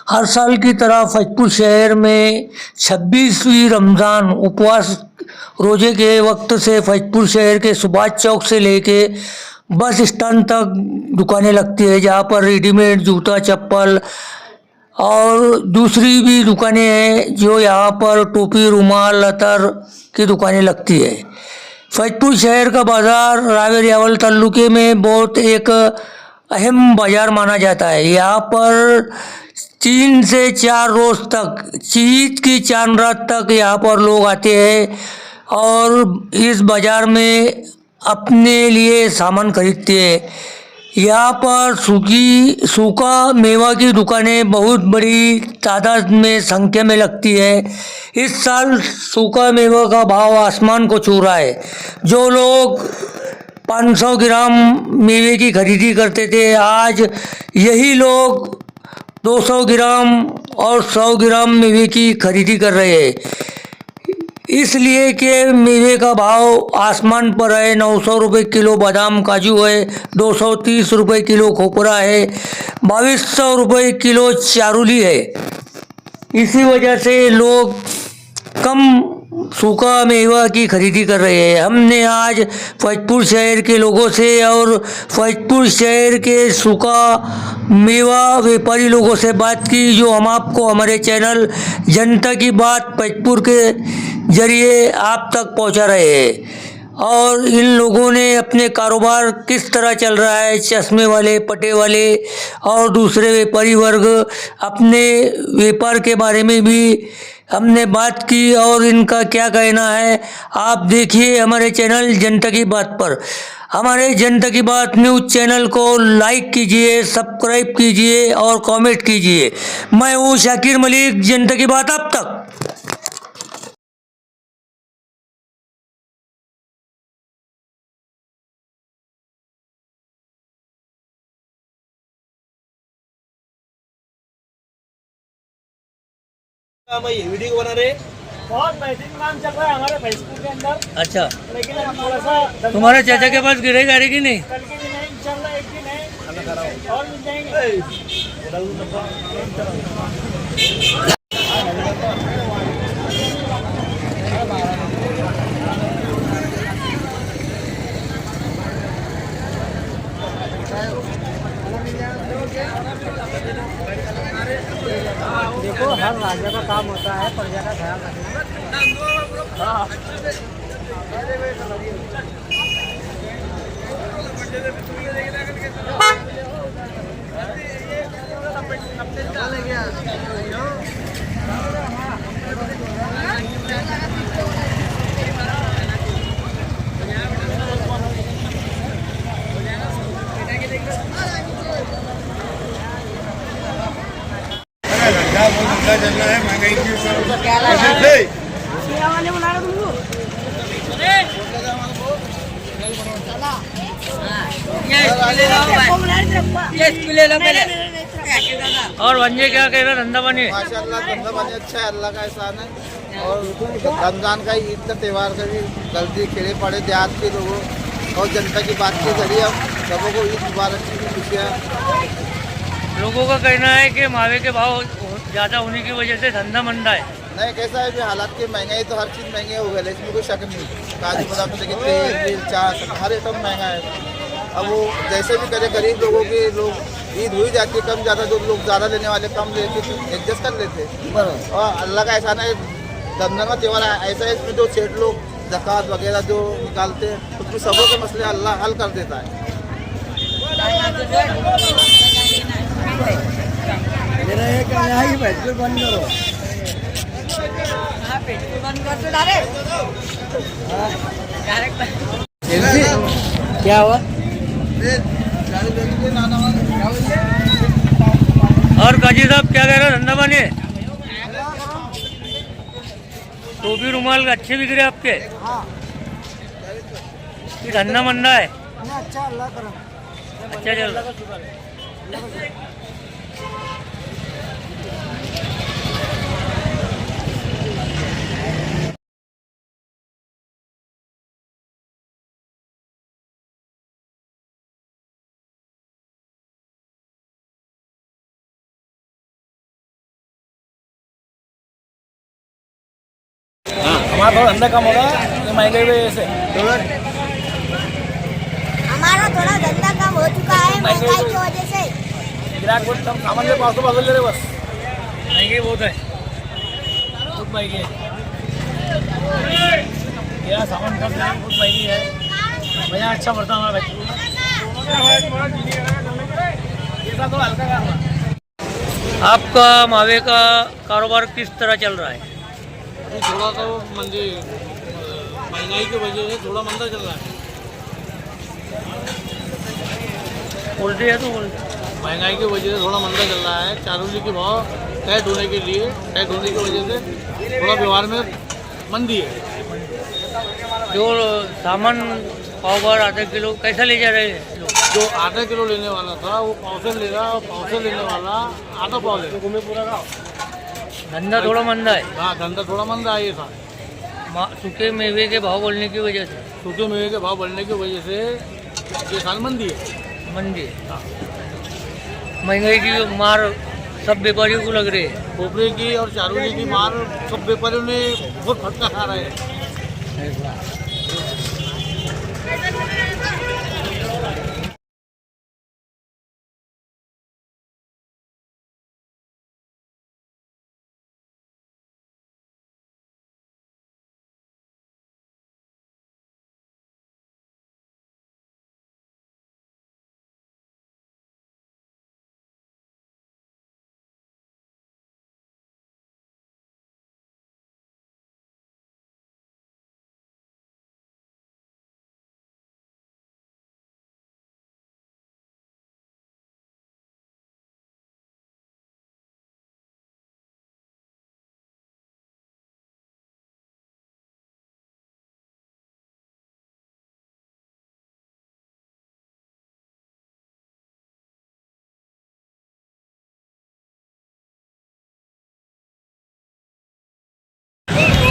हर साल की तरह फैजपुर शहर में 26वीं रमज़ान उपवास रोजे के वक्त से फैजपुर शहर के सुभाष चौक से लेके बस स्टैंड तक दुकानें लगती है, जहाँ पर रेडीमेड जूता चप्पल और दूसरी भी दुकानें हैं। जो यहाँ पर टोपी रुमाल अतर की दुकानें लगती है। फैजपुर शहर का बाज़ार रावेरियावल तालुके में बहुत एक अहम बाज़ार माना जाता है। यहाँ पर 3 से 4 रोज तक, ईद की चांद रात तक यहाँ पर लोग आते हैं और इस बाज़ार में अपने लिए सामान खरीदते हैं। यहाँ पर सूखा मेवा की दुकानें बहुत बड़ी तादाद में संख्या में लगती है। इस साल सूखा मेवा का भाव आसमान को छू रहा है। जो लोग 500 ग्राम मेवे की खरीदी करते थे, आज यही लोग 200 ग्राम और 100 ग्राम मेवे की खरीदी कर रहे हैं, इसलिए कि मेवे का भाव आसमान पर है। 900 रुपये किलो बादाम काजू है, 230 रुपये किलो खोपरा है, 2200 रुपये किलो चारूली है। इसी वजह से लोग कम सूखा मेवा की खरीदी कर रहे हैं। हमने आज फैजपुर शहर के लोगों से और फैजपुर शहर के सूखा मेवा व्यापारी लोगों से बात की, जो हम आपको हमारे चैनल जनता की बात फैजपुर के जरिए आप तक पहुंचा रहे हैं। और इन लोगों ने अपने कारोबार किस तरह चल रहा है, चश्मे वाले, पटे वाले और दूसरे व्यापारी वर्ग, अपने व्यापार के बारे में भी हमने बात की और इनका क्या कहना है, आप देखिए हमारे चैनल जनता की बात पर। हमारे जनता की बात न्यूज़ चैनल को लाइक कीजिए, सब्सक्राइब कीजिए और कमेंट कीजिए। मैं हूँ शाकिर मलिक, जनता की बात आप तक। काम है, ये वीडियो बना रहे। बहुत बेहतरीन काम चल रहा है हमारे फेसबुक के अंदर। अच्छा, लेकिन अब थोड़ा सा तुम्हारे चाचा के पास गिरे गाड़ी की नहीं? कल के दिन है, इंशाल्लाह एक दिन है और मिल जाएंगे। देखो, हर राजा का काम होता है प्रजा का ख्याल रखना। हाँ। धंधा चल रहा है, महंगाई की कैसे वाले बुला रहे तुमको। और वंजे क्या कह रहा धंधा पानी? माशाल्लाह धंधा पानी अच्छा है, अल्लाह का एहसान है। और रमज़ान का, ईद का त्यौहार का भी गलती खेड़े पड़े देहात के लोगों और जनता की बात के जरिए हम सबों को ईद मुबारक की खुशियाँ। लोगों का कहना है कि मावे के भाव ज़्यादा होने की वजह से धंधा मंदा है। नहीं, कैसा है भी हालात की महंगाई, तो हर चीज़ महंगी हो गई है, इसमें कोई शक नहीं। काजू बादाम से लेकर तेल चाय हर आइटम महंगा है। अब वो जैसे भी करे, गरीब लोगों के लोग ईद हुई जाती है कम ज़्यादा, जो लोग ज़्यादा लेने वाले कम लेते तो एडजस्ट कर लेते। और अल्लाह का एहसान है, रमज़ान का त्यौहार ऐसा है, इसमें जो सेठ लोग ज़कात वगैरह जो निकालते हैं, तो सबों के मसले अल्लाह हल कर देता है। मेरा ये कहना है कि पेट्रोल बंद करो। पेट्रोल बंद कर दो क्या हुआ? और काजी साहब क्या कह रहे हो, धंधा पानी? टोपी रुमाल अच्छे बिक रहे आपके? हाँ, ये धंधा मंदा है? अच्छा, अल्लाह करम। अच्छा चल रहा। हमारा थोड़ा धंधा कम होगा ये महंगाई की वजह से। हमारा थोड़ा धंधा कम हो चुका है महंगाई की वजह से। ग्राहक को हम सामान ले 500 ले रहे बस। महंगी बहुत है, बहुत महंगी है। क्या सामान का बहुत महंगी है। भैया अच्छा पड़ता हमारा भाई। ये सब थोड़ा हल्का काम है। आपका मावे का कारोबार किस तरह चल रहा है? अभी थोड़ा तो मंदी महंगाई की वजह से थोड़ा मंदा चल रहा है। बोलते हैं तो बोलते। महंगाई की वजह से थोड़ा मंदा चल रहा है। चारोली के भाव टाइट होने की वजह से थोड़ा व्यवहार में मंदी है। जो सामान पाव भर आधा किलो कैसा ले जा रहे हैं लोग? जो आधा किलो लेने वाला था वो पाव से ले रहा, और पाव से लेने वाला आधा पाव ले रहा। धंधा थोड़ा मंदा है। हाँ, धंधा थोड़ा मंदा है ये था। सूखे मेवे के भाव बढ़ने की वजह से। सूखे मेवे के भाव बढ़ने की वजह से ये साल मंदी है। मंदी है। महंगाई की मार सब व्यापारियों को लग रही है। खोपरे की और चारोली की मार सब व्यापारियों ने बहुत फटका खा रहे हैं।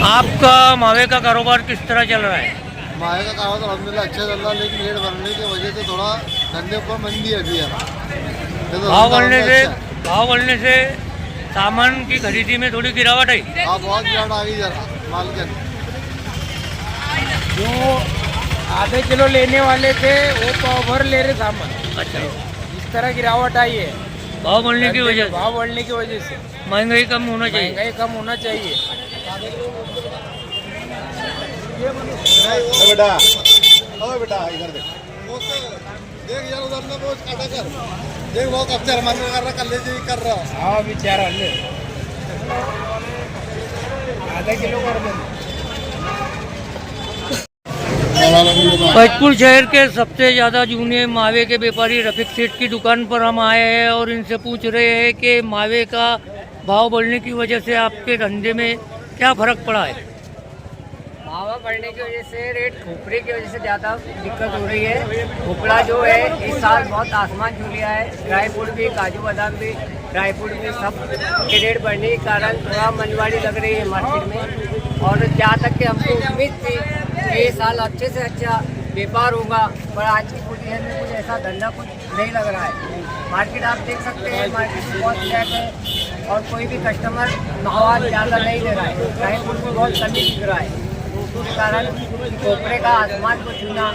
आपका मावे का कारोबार किस तरह चल रहा है? मावे का कारोबार तो अलहमदिल्ला अच्छा चल रहा है, लेकिन रेट बढ़ने की वजह से थोड़ा धंधे पर मंदी है अभी यार। भाव बढ़ने से सामान की खरीदी में थोड़ी गिरावट आई। हाँ, बहुत गिरावट आ गई जरा माल के अंदर। जो आधे किलो लेने वाले थे वो पाव भर ले रहे सामान। अच्छा, इस तरह गिरावट आई है भाव बढ़ने की वजह से। भाव बढ़ने की वजह से महंगाई कम होना चाहिए। महंगाई कम होना चाहिए। बेटा इधर देख यार, उधर ना बहुत काटा कर देख, बहुत अफसर मन कर रहा, कल कर रहा। हाँ बेचारा ले आधा किलो कर दे। फैजपुर शहर के सबसे ज़्यादा जूने मावे के व्यापारी रफीक सेठ की दुकान पर हम आए हैं और इनसे पूछ रहे हैं कि मावे का भाव बढ़ने की वजह से आपके धंधे में क्या फर्क पड़ा है? भाव बढ़ने की वजह से रेट खोपरे की वजह से ज़्यादा दिक्कत हो रही है। खोपड़ा जो है इस साल बहुत आसमान छू लिया है। ड्राई फ्रूट भी, काजू बादाम भी, ड्राई फ्रूट भी सब के रेट बढ़ने के कारण थोड़ा मनमानी लग रही है मार्केट में। और जहाँ तक कि हमको उम्मीद थी कि ये साल अच्छे से अच्छा व्यापार होगा, पर आज की पोजीशन में कुछ ऐसा धंधा कुछ नहीं लग रहा है। मार्केट आप देख सकते हैं, मार्केट में बहुत फ्लैट है और कोई भी कस्टमर माल ज़्यादा नहीं ले रहा है। ड्राई फ्रूट में बहुत कमी दिख रहा है, उसके कारण खोपरे का आसमान को छूना,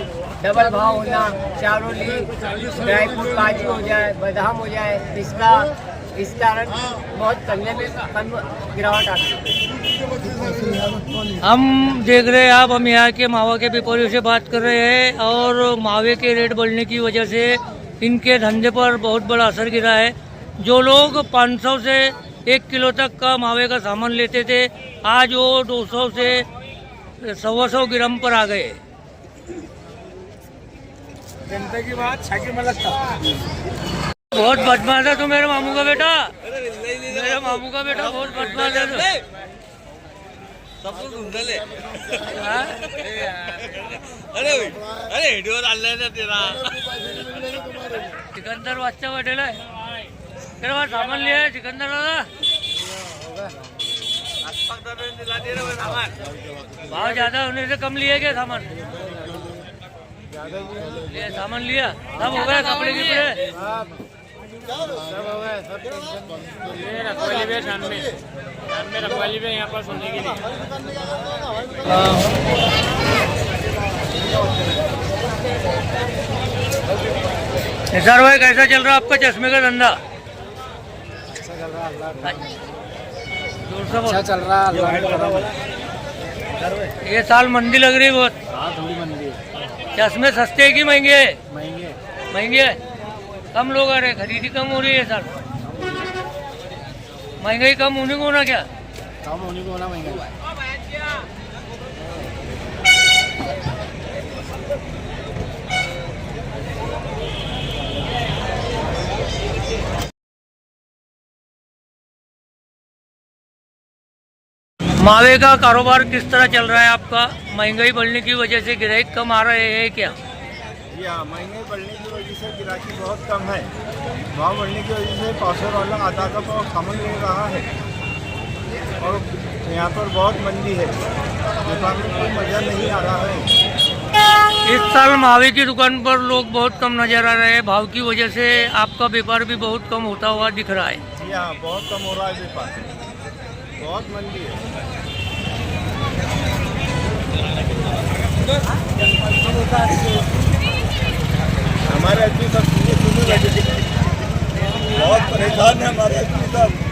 डबल भाव होना, चारोली, ड्राई फ्रूट, काजू हो जाए, बादाम हो जाए, पिस्ता, इस कारण बहुत धंधे में कम गिरावट आती है। हम देख रहे हैं हम यहाँ के मावा के व्यापारियों से बात कर रहे हैं और मावे के रेट बढ़ने की वजह से इनके धंधे पर बहुत बड़ा असर गिरा है। जो लोग 500 से 1 किलो तक का मावे का सामान लेते थे, आज वो 200 से 125 ग्राम पर आ गए। जनता की बात छाकी में लगता। बहुत बदमाश है तू मेरे मामू का बेटा, मेरे मामू का बेटा बहुत बदमाश है तू। सब कुछ ढूंढ ले। हाँ? अरे वीडियो डाल रहे तेरा। सिकंदर बच्चा बैठेला है, तेरे पास सामान लिया है सिकंदर दादा? भाव ज्यादा होने से कम लिए क्या सामान? सामान लिया सब हो गया, कपड़े की ये रखवाली भी है, शान में रखवाली भी है यहाँ पर सोने के लिए। निसार भाई कैसा चल रहा है आपका चश्मे का धंधा? जोर से बोलो। चल रहा है। ये साल मंदी लग रही है बहुत। हाँ, थोड़ी मंदी है। चश्मे सस्ते हैं कि महंगे हैं? महंगे। महंगे हैं? कम लोग आ रहे हैं, खरीदी कम हो रही है साल। महंगाई कम होने को होना क्या? कम होने को होना महंगा। मावे का कारोबार किस तरह चल रहा है आपका? महंगाई बढ़ने की वजह से ग्राहक कम आ रहे हैं क्या? या महंगाई बढ़ने की वजह से गिराकी बहुत कम है। भाव बढ़ने की वजह से पाउसर वाला आधा का पाव सामान ले रहा है और यहाँ पर बहुत मंदी है। दुकान में कोई मज़ा नहीं आ रहा है। इस साल मावे की दुकान पर लोग बहुत कम नजर आ रहे हैं। भाव की वजह से आपका व्यापार भी बहुत कम होता हुआ दिख रहा है। यहाँ बहुत कम हो रहा है व्यापार, बहुत मंदी है। हमारे आदमी सब सुने लगे, बहुत परेशान है हमारे आदमी सब।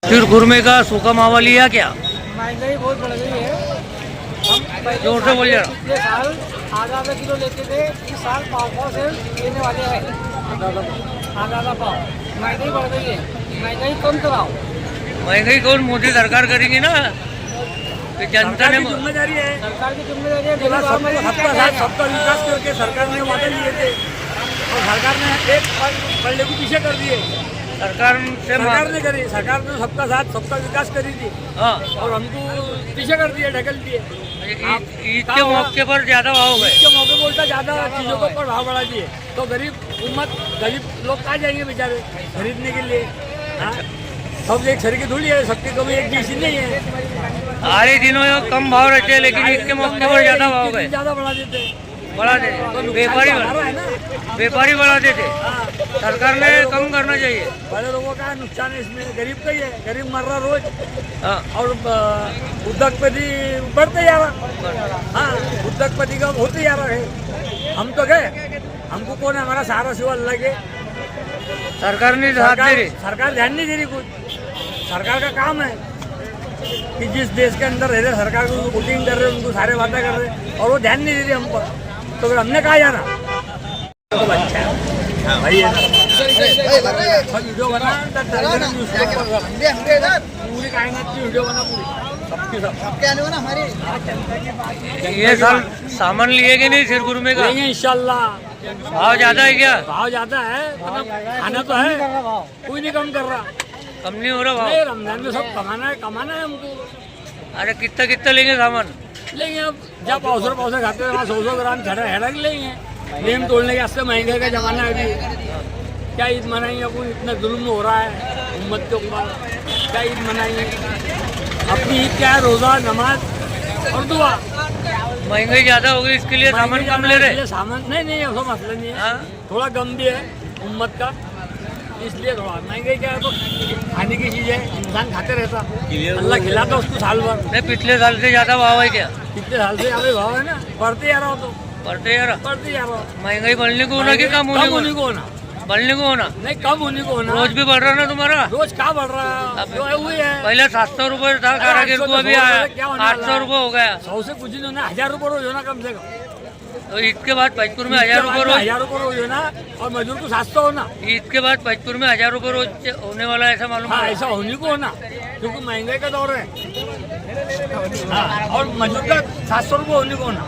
फिर घुरमे का सूखा मावा लिया क्या? महंगाई बहुत बढ़ गई है। हम पहले जोर से बोलिए। पिछले साल आधा किलो लेते थे, इस साल पाव से लेने वाले हैं। आधा पाव। महंगाई बढ़ गई है, महंगाई कम कराओ। महंगाई कौन? मोदी सरकार करेगी ना। कि जनता ने जिम्मेदारी है, सरकार की जिम्मेदारी है। सबका साथ सबका विकास करके सरकार ने वादे लिए थे और सरकार ने एक पल्ले को पीछे कर दिए। सरकार ने करी, सरकार ने सबका साथ सबका विकास करी थी। हाँ, और हमको पीछे कर दिए, ढकल दिए। ईद के मौके पर ज्यादा भाव गए। ईद के मौके पर उल्टा ज्यादा चीजों को पर भाव बढ़ा दिए, तो गरीब लोग कहाँ जाएंगे बेचारे खरीदने के लिए? हाँ, सब एक सर की धूल है, सबकी कभी एक जैसी नहीं है। सारे दिनों में कम भाव रहते हैं, लेकिन ईद के मौके पर ज्यादा भाव गए। ज्यादा बढ़ा देते, बढ़ा देते, व्यापारी बढ़ा देते। सरकार ने कम करना चाहिए। बड़े लोगों का नुकसान है इसमें, गरीब का ही है। गरीब मर रहा रोज। हाँ, और उद्योगपति बढ़ते जा रहा। हाँ, उद्योगपति का होते जा रहा है। हम तो गए, हमको कौन है हमारा सहारा सिवा अल्लाह के? सरकार ने साथ दे रही। सरकार ध्यान नहीं दे रही कुछ। सरकार का काम है कि जिस देश के अंदर रह रहे सरकार को वोटिंग कर रहे, उनको सारे बातें कर रहे, और वो ध्यान नहीं दे रही हम पर। तो फिर हमने कहा जाना भाई वीडियो बना, पूरी कायनात की वीडियो बना, पूरी सबकी। ये साल सामान लिए कि नहीं सिर गुरमे का? लेंगे इंशाल्लाह। भाव ज्यादा है क्या? भाव ज्यादा है, मतलब खाना तो है, कोई नहीं कम कर रहा। कम नहीं हो रहा भाव? नहीं, रमजान में सब कमाना है हमको। अरे कितना कितना लेंगे सामान? लेंगे अब जब पाउसर खाते हैं वहाँ 100 ग्राम हेड़ा लेंगे। लेम तोड़ने के वास्ते महंगाई का जमाना है अभी। क्या ईद मनाएंगे अपन? इतना जुल्म हो रहा है उम्मत के ऊपर, क्या ईद मनाएंगे? अपनी ईद क्या है? रोज़ा, नमाज और दुआ। महंगाई ज्यादा हो गई, इसके लिए सामान कम ले रहे। सामान नहीं ऐसा मसला नहीं है। हाँ? थोड़ा गम भी है उम्मत का, इसलिए थोड़ा महंगाई क्या है। तो खाने की चीज़ है, इंसान खाते रहता, अल्लाह खिलाता उसको साल भर। नहीं, पिछले साल से ज्यादा भाव है क्या? कितने साल से यहाँ पे भाव है ना, बढ़ते जा रहा हो तो बढ़ते यार। बढ़ते जा रहा हो। महंगाई बढ़ने को होना कि कम होने को? होना, बढ़ने को होना। नहीं कम होने को होना। रोज भी बढ़ रहा ना तुम्हारा? रोज कहाँ बढ़ रहा है? जो है वही है। पहले 700 रुपये था कारागिर को, अभी आया 800 रुपये हो गया। 100 से कुछ नहीं होना, 1000 रुपये रोज होना कम से कम। तो ईद के बाद भजपुर में 1000 रुपये रोज। 1000 रुपये रोज होना और मजदूर को 700 होना। ईद के बाद भजपुर में 1000 रुपये रोज होने वाला है, ऐसा मालूम हाँ, है? ऐसा होने को होना, क्योंकि महंगाई का दौर है। हाँ, और मजदूर का 700 रुपये होने को होना।